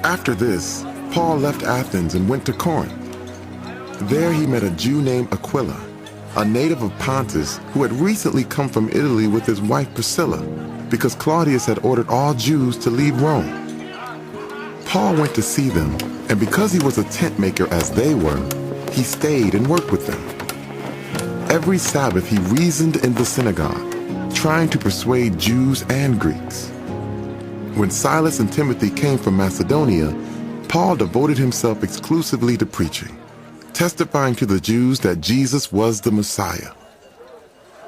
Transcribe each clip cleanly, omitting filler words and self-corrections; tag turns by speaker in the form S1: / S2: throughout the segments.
S1: After this, Paul left Athens and went to Corinth. There he met a Jew named Aquila, a native of Pontus who had recently come from Italy with his wife Priscilla, because Claudius had ordered all Jews to leave Rome. Paul went to see them, and because he was a tent maker as they were, he stayed and worked with them. Every Sabbath he reasoned in the synagogue, trying to persuade Jews and Greeks. When Silas and Timothy came from Macedonia, Paul devoted himself exclusively to preaching, testifying to the Jews that Jesus was the Messiah.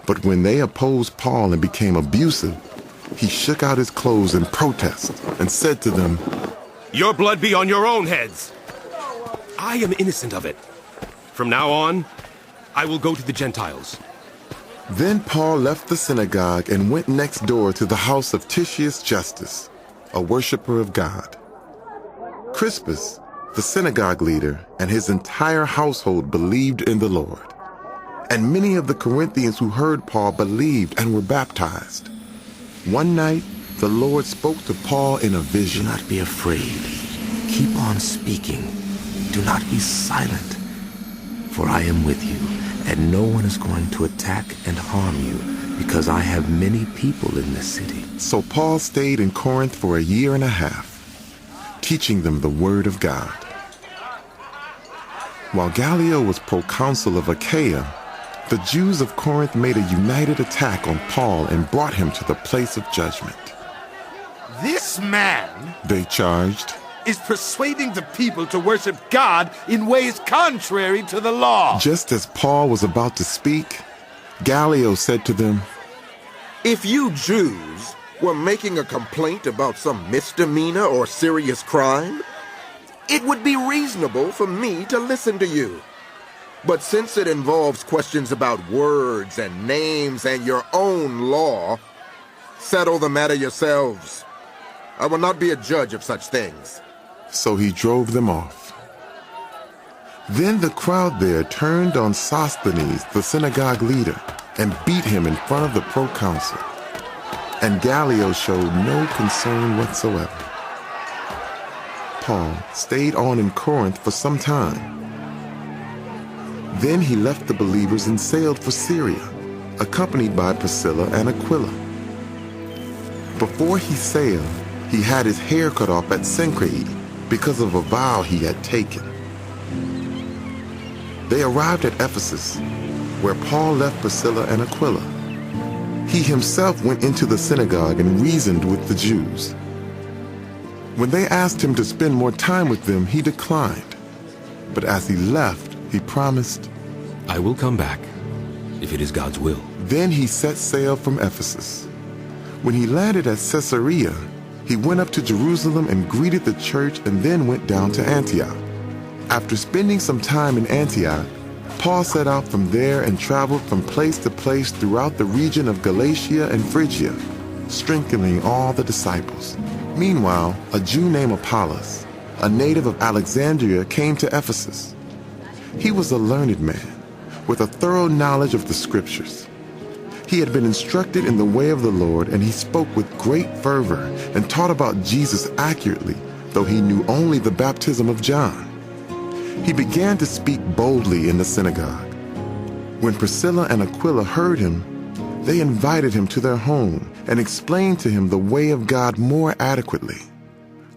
S1: But when they opposed Paul and became abusive, he shook out his clothes in protest and said to them,
S2: "Your blood be on your own heads. I am innocent of it. From now on, I will go to the Gentiles."
S1: Then Paul left the synagogue and went next door to the house of Titius Justus, a worshiper of God. Crispus, the synagogue leader, and his entire household believed in the Lord. And many of the Corinthians who heard Paul believed and were baptized. One night, the Lord spoke to Paul in a vision.
S3: "Do not be afraid. Keep on speaking. Do not be silent. For I am with you, and no one is going to attack and harm you, because I have many people in this city."
S1: So Paul stayed in Corinth for a year and a half, teaching them the word of God. While Gallio was proconsul of Achaia, the Jews of Corinth made a united attack on Paul and brought him to the place of judgment.
S4: "This man,"
S1: they charged,
S4: "is persuading the people to worship God in ways contrary to the law."
S1: Just as Paul was about to speak, Gallio said to them,
S5: "If you Jews were making a complaint about some misdemeanor or serious crime, it would be reasonable for me to listen to you. But since it involves questions about words and names and your own law, settle the matter yourselves. I will not be a judge of such things."
S1: So he drove them off. Then the crowd there turned on Sosthenes, the synagogue leader, and beat him in front of the proconsul. And Gallio showed no concern whatsoever. Paul stayed on in Corinth for some time. Then he left the believers and sailed for Syria, accompanied by Priscilla and Aquila. Before he sailed, he had his hair cut off at Cenchreae because of a vow he had taken. They arrived at Ephesus, where Paul left Priscilla and Aquila. He himself went into the synagogue and reasoned with the Jews. When they asked him to spend more time with them, he declined. But as he left, he promised,
S2: "I will come back, if it is God's will."
S1: Then he set sail from Ephesus. When he landed at Caesarea, he went up to Jerusalem and greeted the church and then went down to Antioch. After spending some time in Antioch, Paul set out from there and traveled from place to place throughout the region of Galatia and Phrygia, strengthening all the disciples. Meanwhile, a Jew named Apollos, a native of Alexandria, came to Ephesus. He was a learned man, with a thorough knowledge of the scriptures. He had been instructed in the way of the Lord, and he spoke with great fervor and taught about Jesus accurately, though he knew only the baptism of John. He began to speak boldly in the synagogue. When Priscilla and Aquila heard him, they invited him to their home and explained to him the way of God more adequately.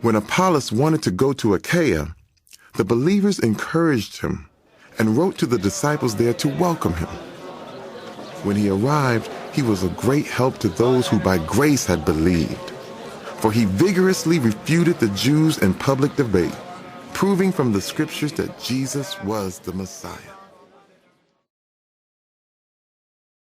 S1: When Apollos wanted to go to Achaia, the believers encouraged him and wrote to the disciples there to welcome him. When he arrived, he was a great help to those who by grace had believed, for he vigorously refuted the Jews in public debate, proving from the scriptures that Jesus was the Messiah.